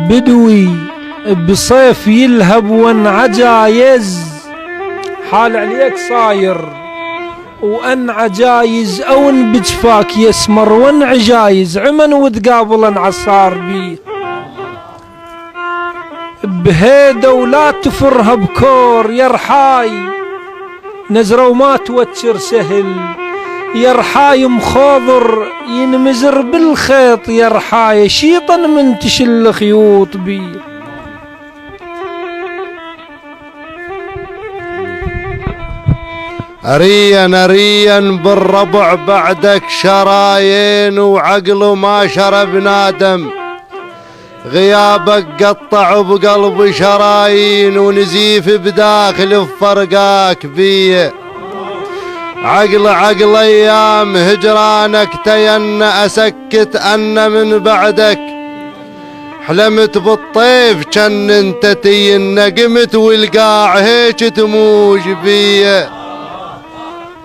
بدوي بصيف يلهب وان عجايز، حال عليك صاير وان عجايز او ان بجفاك يسمر وان عجايز عمن وتقابل عصار بيه بهيدا ولا تفرها بكور يرحاي نزرة وما توتر سهل يرحاي مخاضر ينمزر بالخيط يرحاي شيطا من تشل خيوط بيه. أريا أريا بالربع بعدك شرايين وعقله ما شرب نادم، غيابك قطع بقلب شرايين ونزيف بداخل بفرقاك بيه. عقل ايام هجرانك تين اسكت ان من بعدك، حلمت بالطيف جن انت تين قمت والقاع هيك تموج بيه.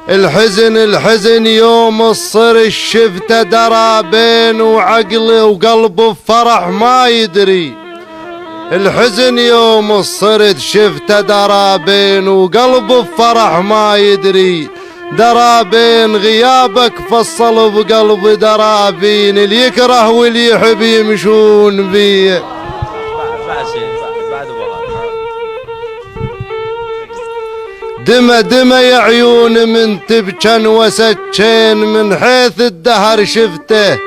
الحزن يوم الصر الشفته درى بين وعقله وقلبه بفرح ما يدري. الحزن يوم الصرت شفته درى بين وقلبه بفرح ما يدري. درى بين غيابك فصل بقلب درابين، اللي يكره واللي يحب يمشون بيه. دمى يا عيون من تبجن وسجين من حيث الدهر شفته،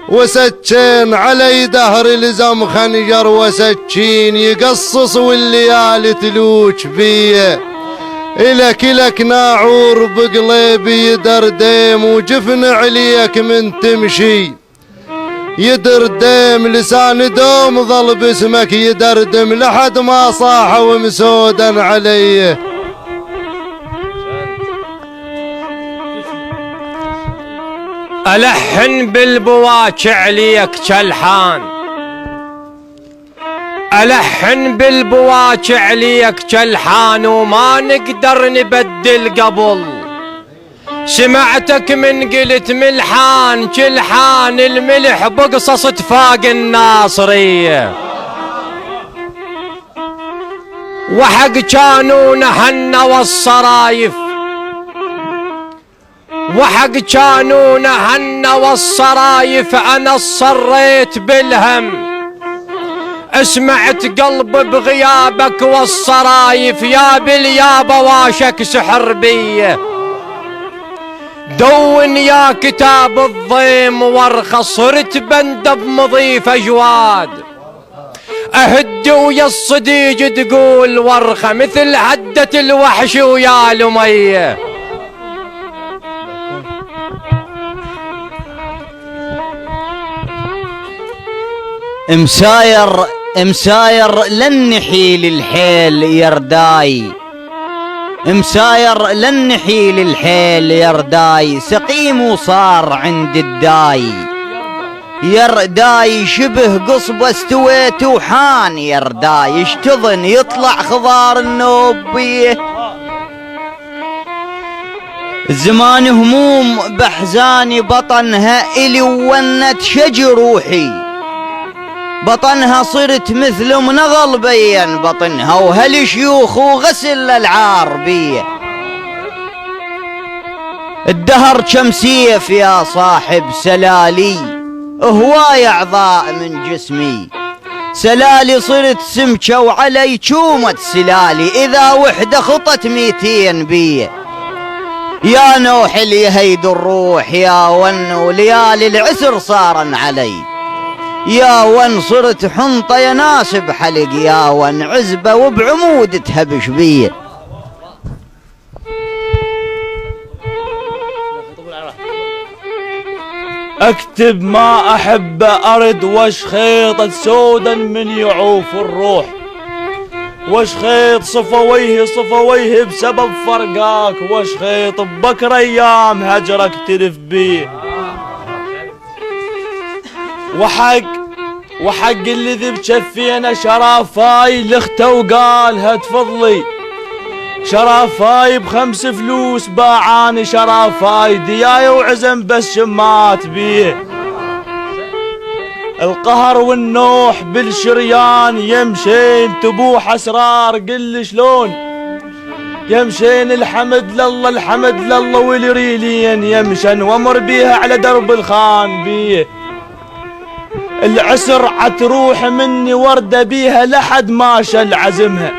وسجين علي دهر لزم خنجر وسجين يقصص والليالي تلوج بيه. إلك ناعور بقلبي يدردم وجفن عليك من تمشي يدردم، لسان دوم ظل باسمك يدردم لحد ما صاح ومسودا عليه. ألحن بالبواكع ليك جلحان، ألحن بالبواكع ليك جلحان وما نقدر نبدل قبل. سمعتك من قلت ملحان جلحان الملح بقصص اتفاق الناصرية، وحق كانوا نهنا والصرايف، وحق كانوا نهنا والصرايف. أنا صريت بالهم اسمعت قلب بغيابك والصرايف، يا باليابا واشك سحر بيه. دون يا كتاب الضيم وارخص صرت بندب مضيف اجواد، اهد ويا الصديج تقول ورخه مثل هدة الوحش ويا لميه. مساير لن نحيل الحيل يرداي، مساير لن نحيل الحيل يرداي. سقيم وصار عند الداي يرداي، شبه قصبة استويت وحان يرداي. يشتضن يطلع خضار النوب بيه، زمان هموم بحزاني بطنها إلي ونت شجر روحي. بطنها صرت مثل منغل بين بطنها وهالشيوخ وغسل العار بيه. الدهر كم سيف يا صاحب سلالي، هواي اعضاء من جسمي. سلالي صرت سمكة وعلي شومة سلالي، اذا وحدة خطت 200 بيه. يا نوح اللي يهيد الروح يا ون، وليالي العسر صارن علي. يا ون صرت حنطة يا ناس بحلق، يا ون عزبة وبعمود تهبش بيه. اكتب ما احب ارد وش خيطة سودا من يعوف الروح، وش خيط صفويه بسبب فرقاك، وش خيط ببكر ايام هجرك تلف بيه. وحق اللي ذي بجفينا شرافاي لخته وقالها تفضلي. شرافاي ب5 فلوس باعاني شرافاي، دياي وعزم بس شمات بيه. القهر والنوح بالشريان يمشين تبوح اسرار قل شلون يمشين الحمد لله الحمد لله والريلين يمشن وامر بيها على درب الخان بيه العسر عتروح مني وردة بيها لحد ما شل عزمها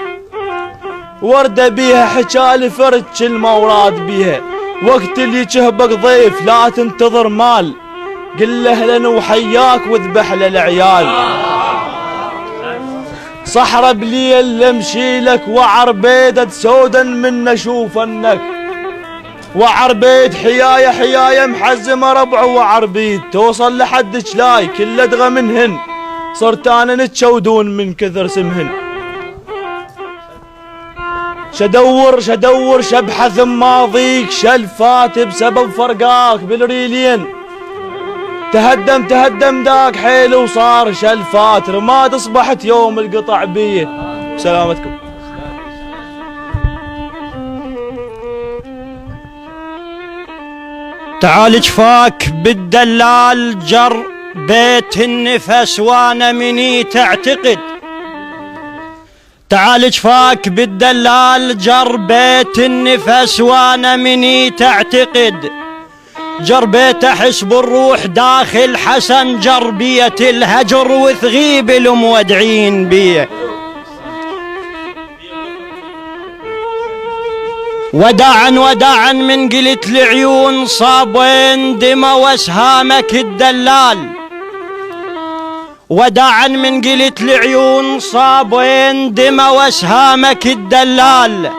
وردة بيها حكالي فرج الموراد بيها وقت اللي يشهبك ضيف لا تنتظر مال قل له اهلا وحياك واذبح للعيال صحرا بليل امشي لك وعربيدة سودا من اشوفنك وعربيد حياية حياية محزمة ربع وعربيد توصل لحد شلاي كل ادغى منهن صرت انا نتشودون من كثر سمهن شدور شبحث ماضيك شلفات بسبب فرقاك بالريلين تهدم داك حيل وصار شلفات رماد اصبحت يوم القطع بيه. سلامتكم. تعال جفاك بالدلال جر بيت النفس وانا مني تعتقد تعال جفاك بالدلال جر بيت النفس وانا مني تعتقد جر بيت احس بالروح داخل حسن جر بية الهجر وثغيب المودعين بيه وداعا من قلت العيون صابين دمى واسهامك الدلال وداعا من قلت العيون صابين دمى واسهامك الدلال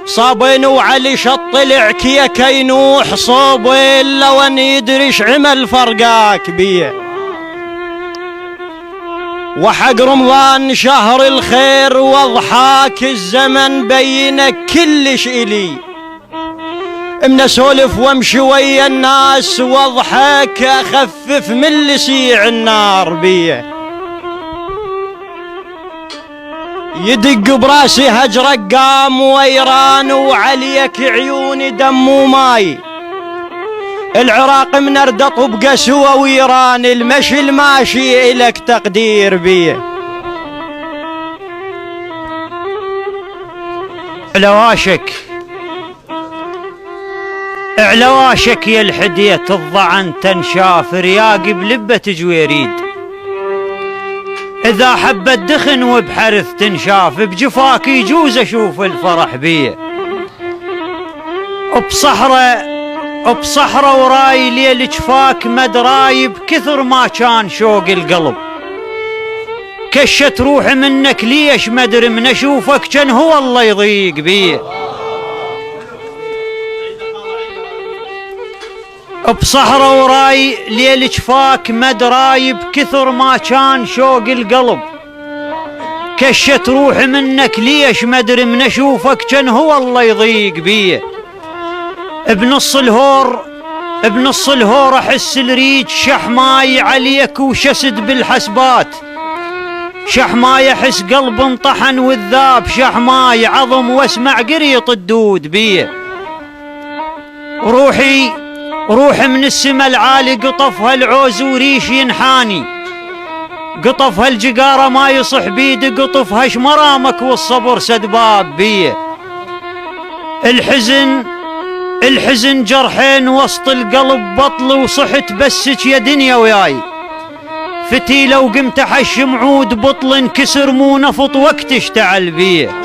صابين وعلي شط العكية كينوح صوبين لو ان يدريش عمل فرقاك بيه وحق رمضان شهر الخير واضحاك الزمن بينك كلش إلي من اسولف وامشي ويا الناس واضحك اخفف من لسيع النار بيه يدق براسي هجرك قام ويران وعليك عيوني دم وماي العراق منردط بقسوة ويران المشي الماشي إلك تقدير بيه علواشك يا الحدية الضعن تنشاف رياقي بلبة جويريد إذا حبت دخن وبحرث تنشاف بجفاك يجوز أشوف الفرح بيه بصحرة وراي ليل جفاك مدراي بكثر ما كان شوق القلب كشت روح منك ليش مدري من أشوفك كان هو الله يضيق بيه بصحرة وراي ليل جفاك مدراي بكثر ما كان شوق القلب كشت روح منك ليش مدري من أشوفك كان هو الله يضيق بيه بنص الهور احس الريج شحماي عليك وشسد بالحسبات شحماي احس قلب انطحن والذاب شحماي عظم واسمع قريط الدود بيه روحي من السما العالي قطفها العوز وريش ينحاني قطفها الجقارة ما يصح بيد قطفها شمرامك والصبر سدباب بيه الحزن جرحين وسط القلب بطل وصحت بسك يا دنيا وياي فتي لو قمت احشم عود بطل انكسر مو نفط وقت اشتعل بيه